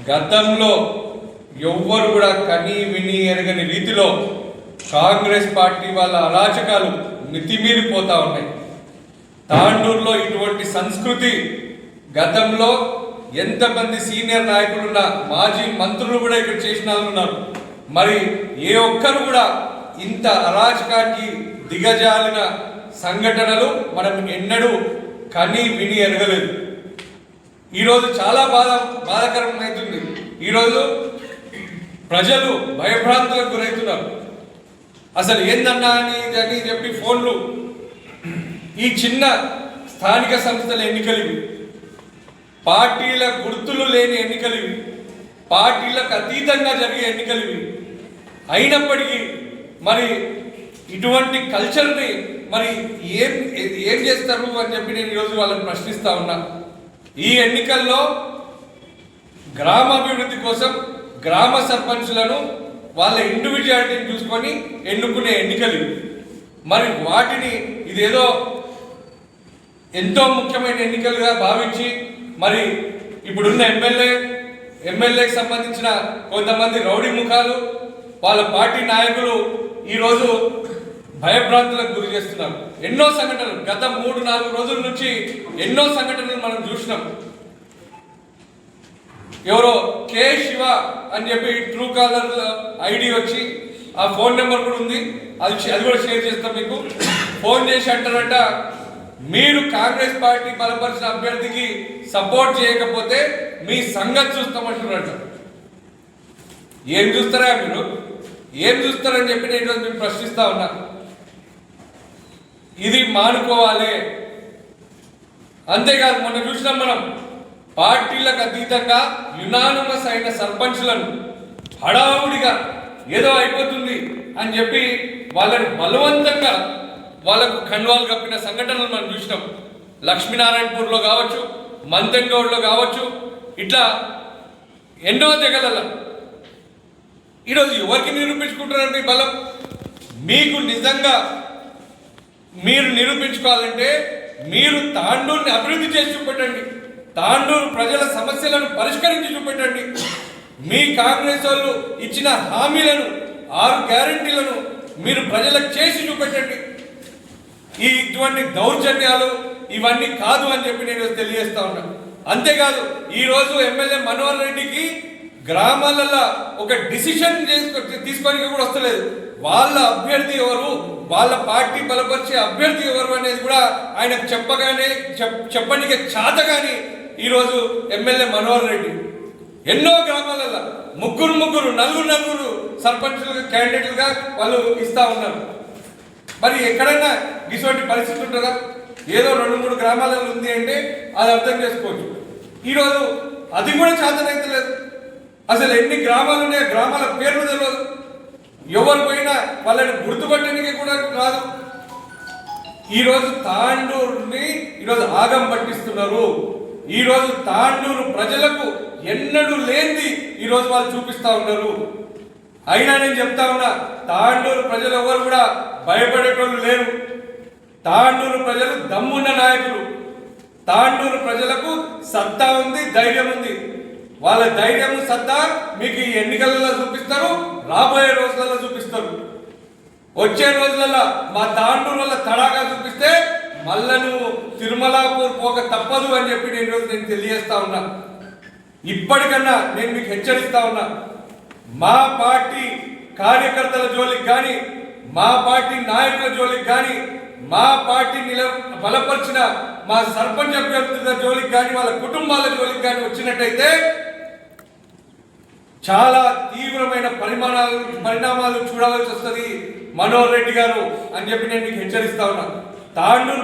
గతంలో ఎవ్వరు కూడా కని విని ఎరగని రీతిలో కాంగ్రెస్ పార్టీ వాళ్ళ అరాచకాలు మితిమీరిపోతా ఉన్నాయి. తాండూరులో ఇటువంటి సంస్కృతి గతంలో ఎంతమంది సీనియర్ నాయకులున్న మాజీ మంత్రులు కూడా ఇక్కడ చేసిన వాళ్ళు ఉన్నారు. మరి ఏ ఒక్కరు కూడా ఇంత అరాచకానికి దిగజారిన సంఘటనలు మనం ఎన్నడూ కని విని ఎరగలేదు. ఈరోజు చాలా బాధాకరమవుతుంది. ఈరోజు ప్రజలు భయభ్రాంతులకు గురవుతున్నారు. అసలు ఏందన్నా అని చెప్పి ఫోన్లు, ఈ చిన్న స్థానిక సంస్థల ఎన్నికలు, పార్టీల గుర్తులు లేని ఎన్నికలు, పార్టీలకు అతీతంగా జరిగే ఎన్నికలు. అయినప్పటికీ మరి ఇటువంటి కల్చర్ని మరి ఏం చేస్తారు అని చెప్పి నేను ఈరోజు వాళ్ళని ప్రశ్నిస్తా ఉన్నా. ఈ ఎన్నికల్లో గ్రామాభివృద్ధి కోసం గ్రామ సర్పంచులను వాళ్ళ ఇండివిజువాలిటీని చూసుకొని ఎన్నుకునే ఎన్నికలు. మరి వాటిని ఇదేదో ఎంతో ముఖ్యమైన ఎన్నికలుగా భావించి మరి ఇప్పుడున్న ఎమ్మెల్యేకి సంబంధించిన కొంతమంది రౌడీ ముఖాలు, వాళ్ళ పార్టీ నాయకులు ఈరోజు భయభ్రాంతులకు గురి చేస్తున్నారు. ఎన్నో సంఘటనలు గత 3-4 రోజుల నుంచి ఎన్నో సంఘటనలు మనం చూసినాం. ఎవరో కే శివ అని చెప్పి ట్రూ కాలర్ ఐడి వచ్చి, ఆ ఫోన్ నెంబర్ కూడా ఉంది, అది కూడా షేర్ చేస్తాం మీకు. ఫోన్ చేసి అంటారంట, మీరు కాంగ్రెస్ పార్టీ బలపరిచిన అభ్యర్థికి సపోర్ట్ చేయకపోతే మీ సంగతి చూస్తామంటున్నారట. ఏం చూస్తారా మీరు? ఏం చూస్తారని చెప్పి నేను మేము ప్రశ్నిస్తా ఉన్నా. ఇది మానుకోవాలి. అంతేకాదు, మొన్న చూసినాం మనం పార్టీలకు అతీతంగా యునానిమస్ అయిన సర్పంచ్లను హడావుడిగా ఏదో అయిపోతుంది అని చెప్పి వాళ్ళని బలవంతంగా వాళ్ళకు కండువాలు కప్పిన సంఘటనలు మనం చూసినాం. లక్ష్మీనారాయణపూర్లో కావచ్చు, మంతంగౌడ్లో కావచ్చు, ఇట్లా ఎన్నో తెగల. ఈరోజు ఎవరికి నిరూపించుకుంటున్నారు మీ బలం? మీకు నిజంగా మీరు నిరూపించుకోవాలంటే మీరు తాండూరుని అభివృద్ధి చేసి చూపెట్టండి. తాండూరు ప్రజల సమస్యలను పరిష్కరించి చూపెట్టండి. మీ కాంగ్రెస్ వాళ్ళు ఇచ్చిన హామీలను, 6 గ్యారెంటీలను మీరు ప్రజలకు చేసి చూపెట్టండి. ఇటువంటి దౌర్జన్యాలు ఇవన్నీ కాదు అని చెప్పి నేను తెలియజేస్తా ఉన్నాను. అంతేకాదు, ఈరోజు ఎమ్మెల్యే మనోహర్ రెడ్డికి గ్రామాలలో ఒక డిసిషన్ తీసుకొని కూడా వస్తలేదు. వాళ్ళ అభ్యర్థి ఎవరు, వాళ్ళ పార్టీ బలపరిచే అభ్యర్థి ఎవరు అనేది కూడా ఆయనకు చెప్పడానికి చాతగాని ఈరోజు ఎమ్మెల్యే మనోహర్ రెడ్డి ఎన్నో గ్రామాలలో ముగ్గురు నలుగురు సర్పంచులుగా క్యాండిడేట్లుగా వాళ్ళు ఇస్తా ఉన్నారు. మరి ఎక్కడైనా ఇటువంటి పరిస్థితి ఉంటుందా? ఏదో 2-3 గ్రామాలలో ఉంది అంటే అది అర్థం చేసుకోవచ్చు. ఈరోజు అది కూడా చేతనైతే లేదు. అసలు ఎన్ని గ్రామాలు ఉన్నాయో గ్రామాల పేర్లు తెలియదు. ఎవరు పోయినా వాళ్ళని గుర్తుపట్టడానికి కూడా రాదు. ఈరోజు తాండూరుని ఈరోజు ఆగం పట్టిస్తున్నారు. ఈరోజు తాండూరు ప్రజలకు ఎన్నడూ లేనిది ఈరోజు వాళ్ళు చూపిస్తా ఉన్నారు. అయినా నేను చెప్తా ఉన్నా, తాండూరు ప్రజలు ఎవరు కూడా భయపడేటోళ్ళు లేరు. తాండూరు ప్రజలు దమ్మున్న నాయకులు. తాండూరు ప్రజలకు సత్తా ఉంది, ధైర్యం ఉంది. వాళ్ళ ధైర్యం, సత్తా మీకు ఈ ఎన్నికలలో చూపిస్తారు, రాబోయే రోజులలో చూపిస్తారు. వచ్చే రోజులలో మా తాండూరు వల్ల తడాగా చూపిస్తే మళ్ళా నువ్వు తిరుమలాపూర్ పోక తప్పదు అని చెప్పి నేను తెలియజేస్తా ఉన్నా. ఇప్పటికన్నా నేను మీకు హెచ్చరిస్తా ఉన్నా, మా పార్టీ కార్యకర్తల జోలికి కానీ, మా పార్టీ నాయకుల జోలికి కానీ, మా పార్టీ బలపరిచిన మా సర్పంచ్ అభ్యర్థుల జోలికి కానీ, వాళ్ళ కుటుంబాల జోలికి కానీ వచ్చినట్టయితే చాలా తీవ్రమైన పరిణామాలు చూడవలసి వస్తుంది మనోహర్ రెడ్డి గారు అని చెప్పి నేను మీకు హెచ్చరిస్తా ఉన్నా. తాండూరు